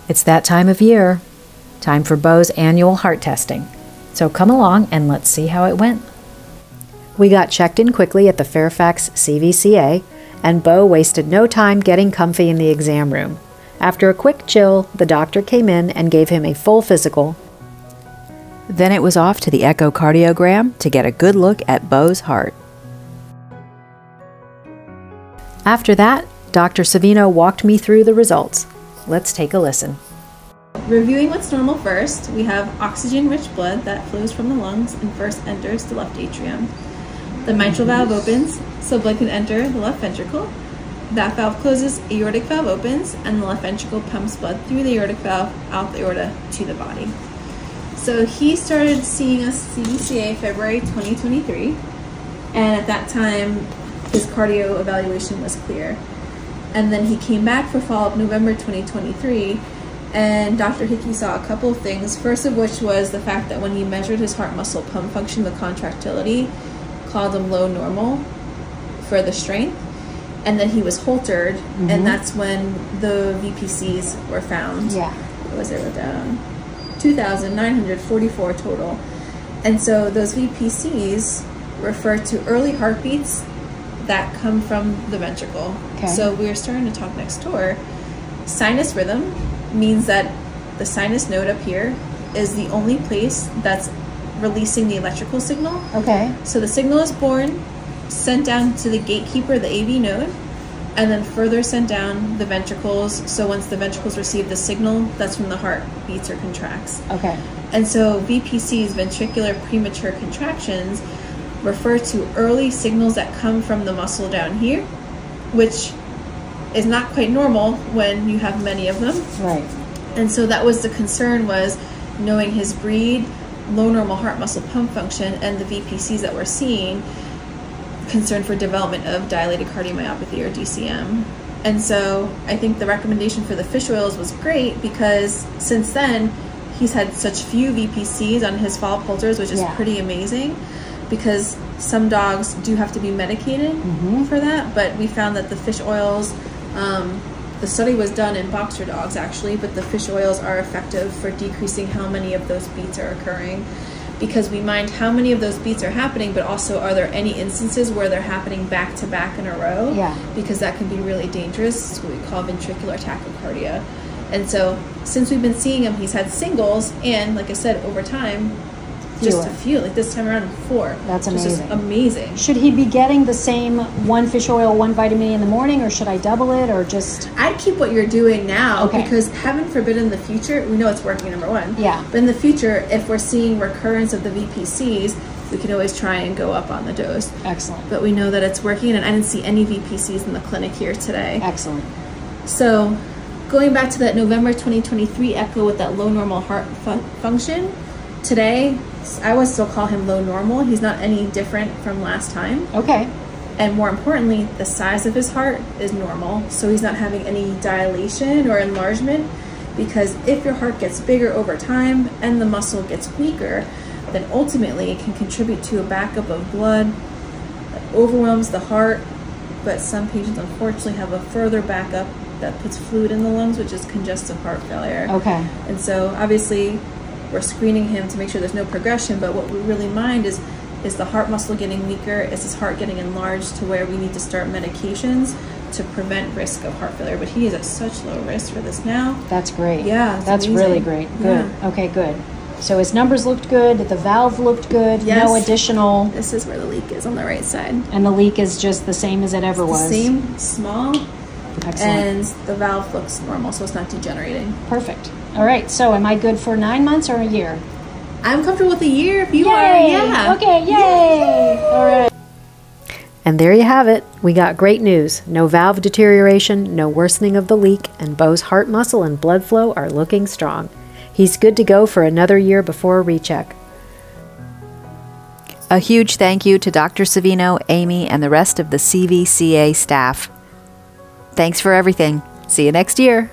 It's that time of year. Time for Beau's annual heart testing. So come along and let's see how it went. We got checked in quickly at the Fairfax CVCA, and Beau wasted no time getting comfy in the exam room. After a quick chill, the doctor came in and gave him a full physical. Then it was off to the echocardiogram to get a good look at Beau's heart. After that, Dr. Savino walked me through the results. Let's take a listen. Reviewing what's normal first, we have oxygen-rich blood that flows from the lungs and first enters the left atrium. The mitral valve opens, so blood can enter the left ventricle. That valve closes, aortic valve opens, and the left ventricle pumps blood through the aortic valve, out the aorta, to the body. So he started seeing us CVCA February 2023, and at that time, his cardio evaluation was clear. And then he came back for follow-up November 2023, and Dr. Hickey saw a couple of things, first of which was the fact that when he measured his heart muscle pump function, the contractility, called him low normal for the strength, and then he was Holtered, and that's when the VPCs were found. Yeah. What was it down? 2,944 total. And so those VPCs refer to early heartbeats that come from the ventricle. Okay. So we're starting to talk next door. Sinus rhythm means that the sinus node up here is the only place that's releasing the electrical signal. Okay. So the signal is born, sent down to the gatekeeper, the AV node, and then further sent down the ventricles. So once the ventricles receive the signal, that's when the heart beats or contracts. Okay. And so VPCs, ventricular premature contractions, refer to early signals that come from the muscle down here, which is not quite normal when you have many of them. Right. And so that was the concern, was knowing his breed, low normal heart muscle pump function, and the VPCs that we're seeing, concern for development of dilated cardiomyopathy or DCM. And so I think the recommendation for the fish oils was great, because since then he's had such few VPCs on his follow-up Holters, which is pretty amazing, because some dogs do have to be medicated for that, but we found that the fish oils, the study was done in boxer dogs actually, but the fish oils are effective for decreasing how many of those beats are occurring, because we mind how many of those beats are happening, but also are there any instances where they're happening back to back in a row? Yeah. Because that can be really dangerous. It's what we call ventricular tachycardia. And so since we've been seeing him, he's had singles, and like I said, over time, just a few, like this time around 4. That's amazing. Just amazing. Should he be getting the same 1 fish oil, 1 vitamin E in the morning, or should I double it, or just? I'd keep what you're doing now, because heaven forbid in the future, we know it's working, number one. Yeah. But in the future, if we're seeing recurrence of the VPCs, we can always try and go up on the dose. Excellent. But we know that it's working, and I didn't see any VPCs in the clinic here today. Excellent. So going back to that November 2023 echo with that low normal heart function, today, I would still call him low normal. He's not any different from last time. Okay. And more importantly, the size of his heart is normal. So he's not having any dilation or enlargement, because if your heart gets bigger over time and the muscle gets weaker, then ultimately it can contribute to a backup of blood that overwhelms the heart. But some patients unfortunately have a further backup that puts fluid in the lungs, which is congestive heart failure. Okay. And so obviously we're screening him to make sure there's no progression, but what we really mind is the heart muscle getting weaker? Is his heart getting enlarged to where we need to start medications to prevent risk of heart failure? But he is at such low risk for this now. That's great. Yeah, that's amazing. really great. Good. Yeah. Okay, good. So his numbers looked good, the valve looked good, no additional. This is where the leak is on the right side. And the leak is just the same as it ever was. Same, small. Excellent. And the valve looks normal, so it's not degenerating. Perfect. All right, so am I good for 9 months or a year? I'm comfortable with a year if you are. Yeah. Okay, yay. All right. And there you have it. We got great news. No valve deterioration, no worsening of the leak, and Beau's heart muscle and blood flow are looking strong. He's good to go for another year before a recheck. A huge thank you to Dr. Savino, Amy, and the rest of the CVCA staff. Thanks for everything. See you next year.